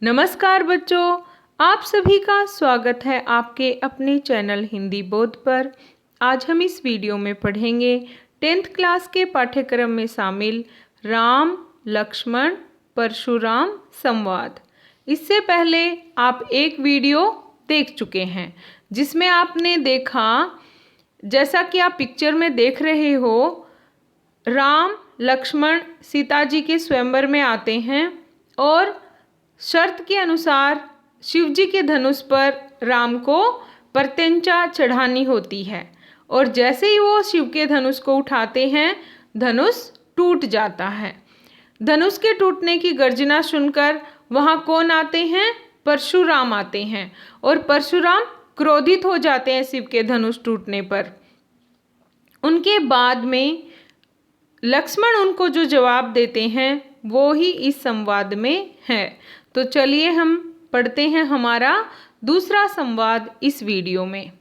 नमस्कार बच्चों, आप सभी का स्वागत है आपके अपने चैनल हिंदी बोध पर। आज हम इस वीडियो में पढ़ेंगे 10th क्लास के पाठ्यक्रम में शामिल राम लक्ष्मण परशुराम संवाद। इससे पहले आप एक वीडियो देख चुके हैं जिसमें आपने देखा, जैसा कि आप पिक्चर में देख रहे हो, राम लक्ष्मण सीता जी के स्वयंवर में आते हैं और शर्त के अनुसार शिव जी के धनुष पर राम को प्रत्यंचा चढ़ानी होती है और जैसे ही वो शिव के धनुष को उठाते हैं, धनुष टूट जाता है। धनुष के टूटने की गर्जना सुनकर वहाँ कौन आते हैं? परशुराम आते हैं और परशुराम क्रोधित हो जाते हैं शिव के धनुष टूटने पर। उनके बाद में लक्ष्मण उनको जो जवाब देते हैं वो ही इस संवाद में है। तो चलिए हम पढ़ते हैं हमारा दूसरा संवाद इस वीडियो में।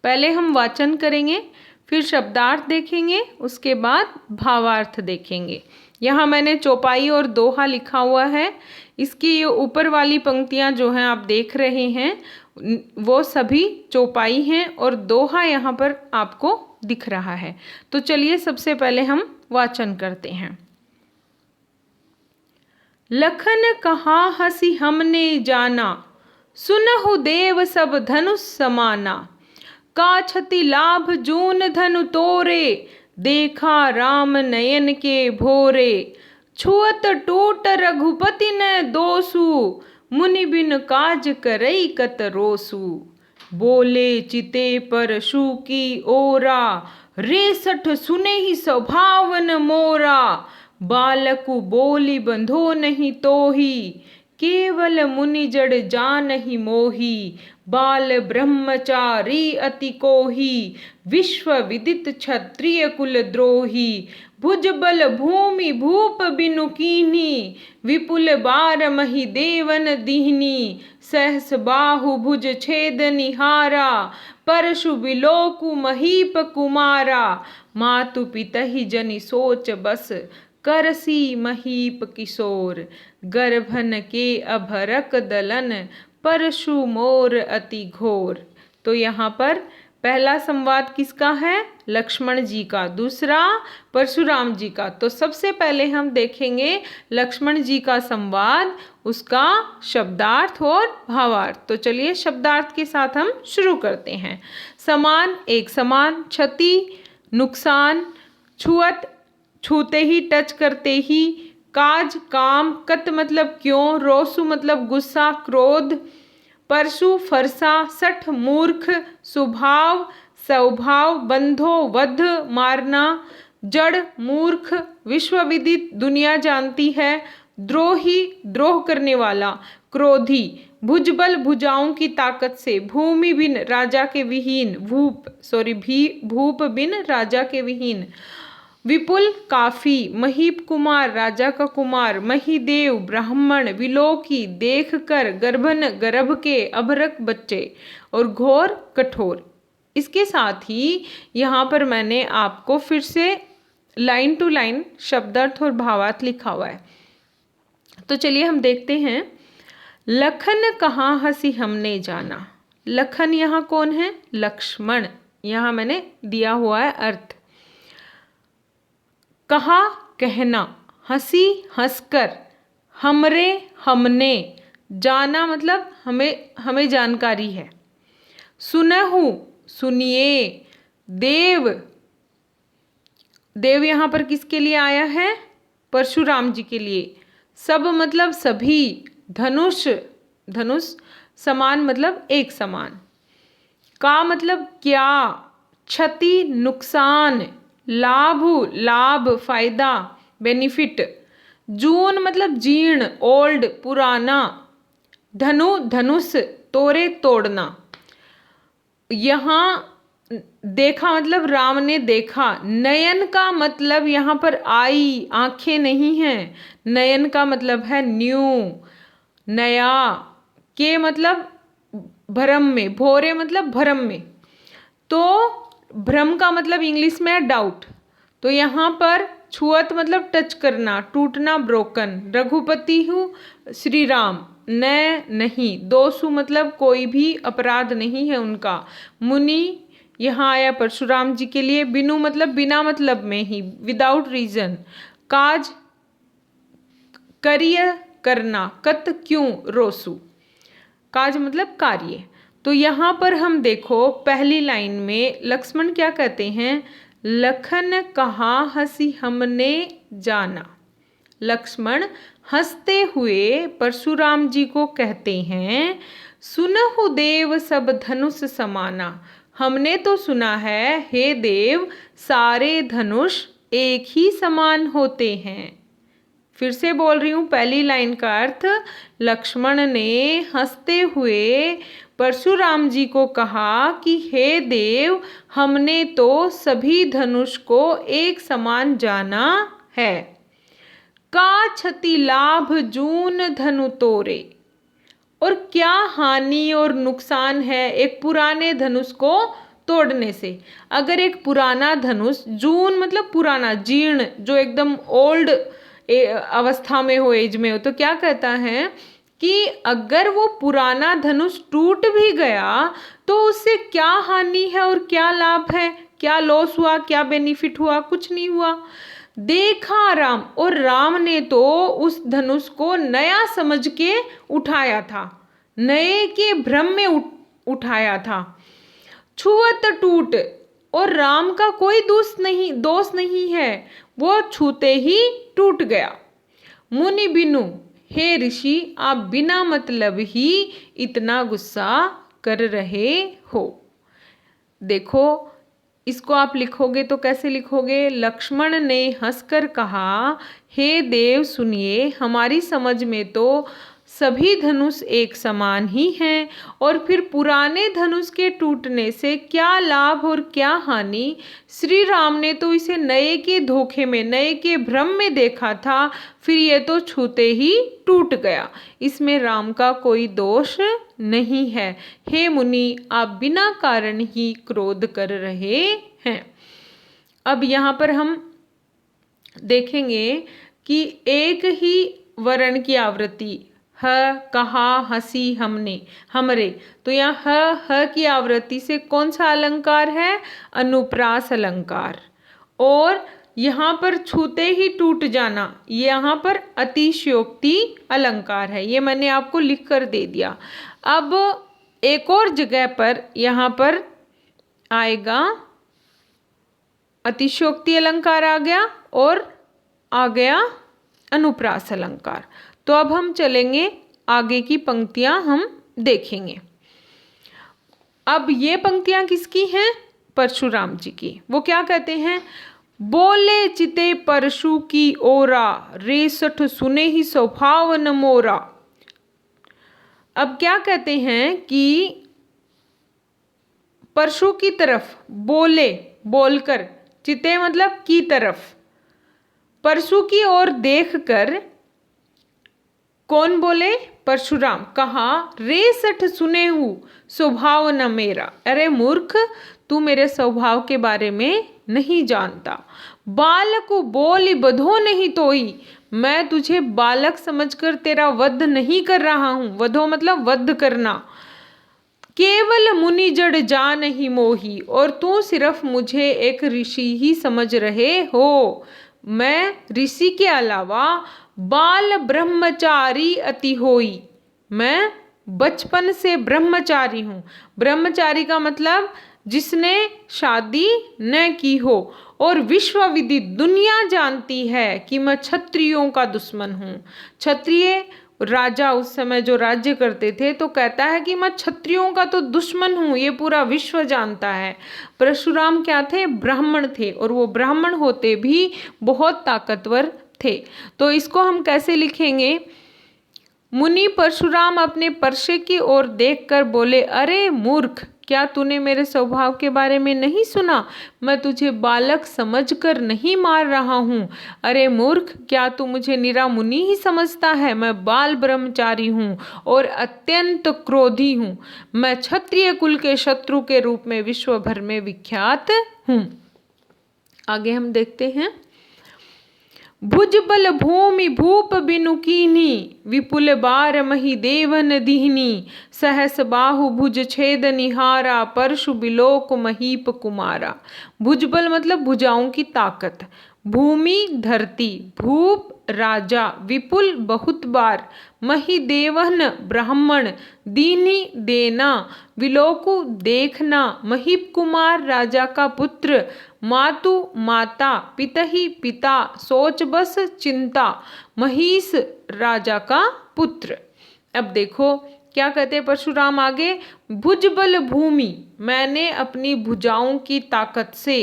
पहले हम वाचन करेंगे, फिर शब्दार्थ देखेंगे, उसके बाद भावार्थ देखेंगे। यहाँ मैंने चौपाई और दोहा लिखा हुआ है। इसकी ये ऊपर वाली पंक्तियाँ जो हैं आप देख रहे हैं वो सभी चौपाई हैं और दोहा यहाँ पर आपको दिख रहा है। तो चलिए सबसे पहले हम वाचन करते हैं। लखन कहा हसी हमने जाना, सुनहु देव सब धनुष समाना। का क्षति लाभ जून धनु तोरे, देखा राम नयन के भोरे। छुअत टूट रघुपति न दोसु, मुनि बिन काज करई कत रोसु। बोले चिते पर शु की ओरा, रेसठ सुने ही स्वभावन मोरा। बालकु बोली बंधो नहीं तोही, केवल मुनि जड़ जानहि मोही। बाल ब्रह्मचारी अति कोही, विश्व विदित क्षत्रिय कुल द्रोही। भुज बल भूमि भूप बिनु कीन्ही, विपुल बार मही देवन दीहनी। सहस बाहु भुज छेद निहारा, परशु बिलोकु महीप कुमारा। मातु पितहि जनि सोच बस, करसी महीप किशोर। गर्भन के अभरक दलन, परशु मोर अति घोर। तो यहाँ पर पहला संवाद किसका है? लक्ष्मण जी का। दूसरा परशुराम जी का। तो सबसे पहले हम देखेंगे लक्ष्मण जी का संवाद, उसका शब्दार्थ और भावार्थ। तो चलिए शब्दार्थ के साथ हम शुरू करते हैं। समान एक समान, क्षति नुकसान, छुअत छूते ही टच करते ही, काज काम, कत मतलब क्यों, रोसु मतलब गुस्सा क्रोध, परशु फरसा, सठ मूर्ख, स्वभाव स्वभाव, बंधो वध मारना, जड़ मूर्ख, विश्वविदित दुनिया जानती है, द्रोही द्रोह करने वाला, क्रोधी, भुजबल भुजाओं की ताकत से, भूमि बिन राजा के विहीन, भूप बिन राजा के विहीन, विपुल काफी, महीप कुमार राजा का कुमार, महीदेव ब्राह्मण, विलोकी देखकर, गर्भन गर्भ के, अभरक बच्चे और घोर कठोर। इसके साथ ही यहाँ पर मैंने आपको फिर से लाइन टू लाइन शब्दार्थ और भावार्थ लिखा हुआ है। तो चलिए हम देखते हैं। लखन कहाँ हसी हमने जाना। लखन यहाँ कौन है? लक्ष्मण। यहाँ मैंने दिया हुआ है अर्थ। कहा कहना, हंसी हंसकर, हमरे हमने, जाना मतलब हमें जानकारी है। सुनहु सुनिए, देव देव यहाँ पर किसके लिए आया है? परशुराम जी के लिए। सब मतलब सभी, धनुष धनुष, समान मतलब एक समान, का मतलब क्या, क्षति नुकसान, लाभ लाभ फायदा बेनिफिट, जून मतलब जीर्ण ओल्ड पुराना, धनु धनुष तोरे तोड़ना। यहाँ देखा मतलब राम ने देखा। नयन का मतलब यहाँ पर आई, आंखें नहीं हैं। नयन का मतलब है न्यू, नया। के मतलब भ्रम में, भोरे मतलब भ्रम में। तो भ्रम का मतलब इंग्लिश में है डाउट। तो यहाँ पर छुअत मतलब टच करना, टूटना ब्रोकन। रघुपति हूँ श्री राम, न नहीं। दोषु मतलब कोई भी अपराध नहीं है उनका। मुनि यहाँ आया परशुराम जी के लिए। बिनु मतलब बिना मतलब में ही, विदाउट रीजन। काज करिय करना, कत क्यों रोसु, काज मतलब कार्य। तो यहाँ पर हम देखो पहली लाइन में लक्ष्मण क्या कहते हैं, लखन कहाँ हंसी हमने जाना। लक्ष्मण हंसते हुए परशुराम जी को कहते हैं, सुनहु देव सब धनुष समाना। हमने तो सुना है हे देव सारे धनुष एक ही समान होते हैं। फिर से बोल रही हूँ पहली लाइन का अर्थ, लक्ष्मण ने हंसते हुए परशुराम जी को कहा कि हे देव हमने तो सभी धनुष को एक समान जाना है। का क्षति लाभ जून धनु तोरे, और क्या हानि और नुकसान है एक पुराने धनुष को तोड़ने से। अगर एक पुराना धनुष, जून मतलब पुराना, जीर्ण, जो एकदम ओल्ड अवस्था में हो, एज में हो, तो क्या कहता है कि अगर वो पुराना धनुष टूट भी गया तो उससे क्या हानि है और क्या लाभ है, क्या लॉस हुआ, क्या बेनिफिट हुआ, कुछ नहीं हुआ। देखा राम, और राम ने तो उस धनुष को नया समझ के उठाया था, नए के भ्रम में उठाया था। छुअत टूट, और राम का कोई दोष नहीं है, वो छूते ही टूट गया। मुनि बिनु, हे ऋषि आप बिना मतलब ही इतना गुस्सा कर रहे हो। देखो इसको आप लिखोगे तो कैसे लिखोगे, लक्ष्मण ने हंसकर कहा, हे देव सुनिए, हमारी समझ में तो सभी धनुष एक समान ही हैं, और फिर पुराने धनुष के टूटने से क्या लाभ और क्या हानि। श्री राम ने तो इसे नए के धोखे में, नए के भ्रम में देखा था, फिर ये तो छूते ही टूट गया, इसमें राम का कोई दोष नहीं है। हे मुनि आप बिना कारण ही क्रोध कर रहे हैं। अब यहाँ पर हम देखेंगे कि एक ही वर्ण की आवृत्ति, ह कहा हंसी हमने हमरे, तो यहाँ ह की आवृत्ति से कौन सा अलंकार है, अनुप्रास अलंकार। और यहाँ पर छूते ही टूट जाना, यहाँ पर अतिशयोक्ति अलंकार है, ये मैंने आपको लिख कर दे दिया। अब एक और जगह पर यहाँ पर आएगा अतिशयोक्ति अलंकार आ गया, और आ गया अनुप्रास अलंकार। तो अब हम चलेंगे आगे की पंक्तियां हम देखेंगे। अब ये पंक्तियां किसकी हैं, परशुराम जी की। वो क्या कहते हैं, बोले चिते परशु की ओरा, रेसठ सुने ही स्वभाव न मोरा। अब क्या कहते हैं कि परशु की तरफ बोले, बोलकर, चिते मतलब की तरफ, परशु की ओर देखकर कौन बोले, परशुराम, कहा रेसठ सुने हूँ स्वभाव न मेरा। अरे मूर्ख, तू मेरे स्वभाव के बारे में नहीं जानता। बालक बोली बधो नहीं तोई, मैं तुझे बालक समझकर तेरा वध नहीं कर रहा हूँ। वधो मतलब वध करना। केवल मुनि जड़ जा नहीं मोही, और तू सिर्फ मुझे एक ऋषि ही समझ रहे हो। मैं ऋषि के अलावा बाल ब्रह्मचारी अति होई, मैं बचपन से ब्रह्मचारी हूँ। ब्रह्मचारी का मतलब जिसने शादी न की हो, और विश्व विदित दुनिया जानती है कि मैं क्षत्रियों का दुश्मन हूँ। क्षत्रिय राजा उस समय जो राज्य करते थे, तो कहता है कि मैं क्षत्रियों का तो दुश्मन हूँ, ये पूरा विश्व जानता है। परशुराम क्या थे, ब्राह्मण थे, और वो ब्राह्मण होते भी बहुत ताकतवर थे। तो इसको हम कैसे लिखेंगे, मुनि परशुराम अपने परशे की ओर देखकर बोले, अरे मूर्ख, क्या तूने मेरे स्वभाव के बारे में नहीं सुना, मैं तुझे बालक समझकर नहीं मार रहा हूँ। अरे मूर्ख, क्या तू मुझे निरा मुनि ही समझता है, मैं बाल ब्रह्मचारी हूँ और अत्यंत क्रोधी हूँ। मैं क्षत्रिय कुल के शत्रु के रूप में विश्व भर में विख्यात हूँ। आगे हम देखते हैं, भुजबल भूमि भूप बिनु कीन्ही, विपुल बार मही देवन दीहनी, सहस बाहु भुज छेद निहारा, परशु बिलोक महीप कुमारा। भुजबल मतलब भुजाओं की ताकत, भूमि धरती, भूप राजा, विपुल बहुत बार, मही देवन ब्राह्मण, दीनी देना, विलोकु देखना, महीप कुमार राजा का पुत्र, मातु माता, पितहि पिता, सोच बस चिंता, महिष राजा का पुत्र। अब देखो क्या कहते हैं परशुराम आगे, भुजबल भूमि, मैंने अपनी भुजाओं की ताकत से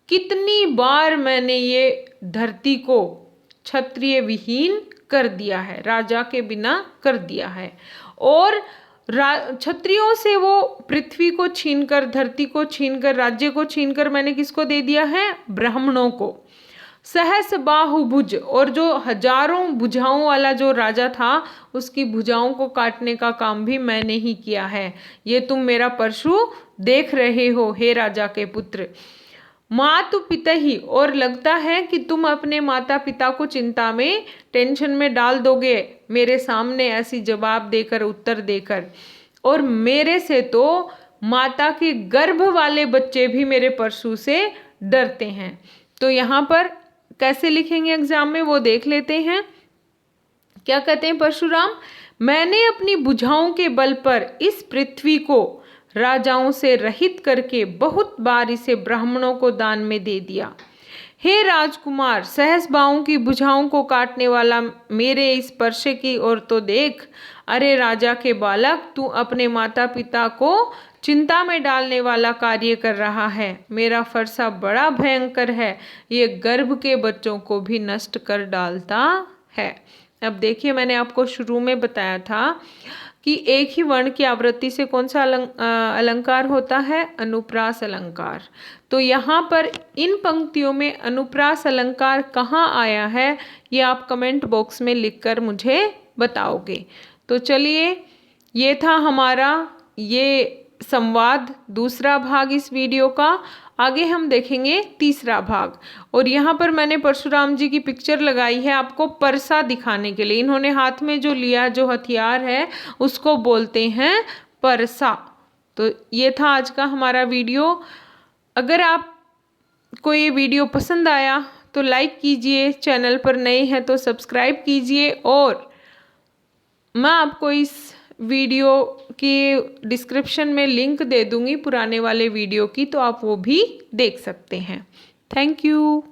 कितनी बार मैंने ये धरती को क्षत्रिय विहीन कर दिया है, राजा के बिना कर दिया है। और क्षत्रियों से वो पृथ्वी को छीनकर, धरती को छीनकर, राज्य को छीनकर मैंने किसको दे दिया है, ब्राह्मणों को। सहस बाहुभुज, और जो हजारों भुजाओं वाला जो राजा था उसकी भुजाओं को काटने का काम भी मैंने ही किया है। ये तुम मेरा परशु देख रहे हो हे राजा के पुत्र। मातु पितहि, और लगता है कि तुम अपने माता पिता को चिंता में, टेंशन में डाल दोगे मेरे सामने ऐसी जवाब देकर, उत्तर देकर। और मेरे से तो माता के गर्भ वाले बच्चे भी मेरे परशु से डरते हैं। तो यहाँ पर कैसे लिखेंगे एग्जाम में वो देख लेते हैं। क्या कहते हैं परशुराम, मैंने अपनी भुजाओं के बल पर इस पृथ्वी को राजाओं से रहित करके बहुत बार इसे ब्राह्मणों को दान में दे दिया। हे राजकुमार, सहस बाहों की भुजाओं को काटने वाला मेरे इस परशे की ओर तो देख। अरे राजा के बालक, तू अपने माता पिता को चिंता में डालने वाला कार्य कर रहा है। मेरा फरसा बड़ा भयंकर है, ये गर्भ के बच्चों को भी नष्ट कर डालता है। अब देखिए, मैंने आपको शुरू में बताया था कि एक ही वर्ण की आवृत्ति से कौन सा अलंकार होता है, अनुप्रास अलंकार। तो यहाँ पर इन पंक्तियों में अनुप्रास अलंकार कहाँ आया है, ये आप कमेंट बॉक्स में लिखकर मुझे बताओगे। तो चलिए, ये था हमारा ये संवाद, दूसरा भाग इस वीडियो का। आगे हम देखेंगे तीसरा भाग। और यहाँ पर मैंने परशुराम जी की पिक्चर लगाई है आपको परसा दिखाने के लिए। इन्होंने हाथ में जो लिया, जो हथियार है, उसको बोलते हैं परसा। तो ये था आज का हमारा वीडियो। अगर आपको ये वीडियो पसंद आया तो लाइक कीजिए, चैनल पर नए हैं तो सब्सक्राइब कीजिए, और मैं आपको इस वीडियो की डिस्क्रिप्शन में लिंक दे दूंगी पुराने वाले वीडियो की, तो आप वो भी देख सकते हैं। Thank you.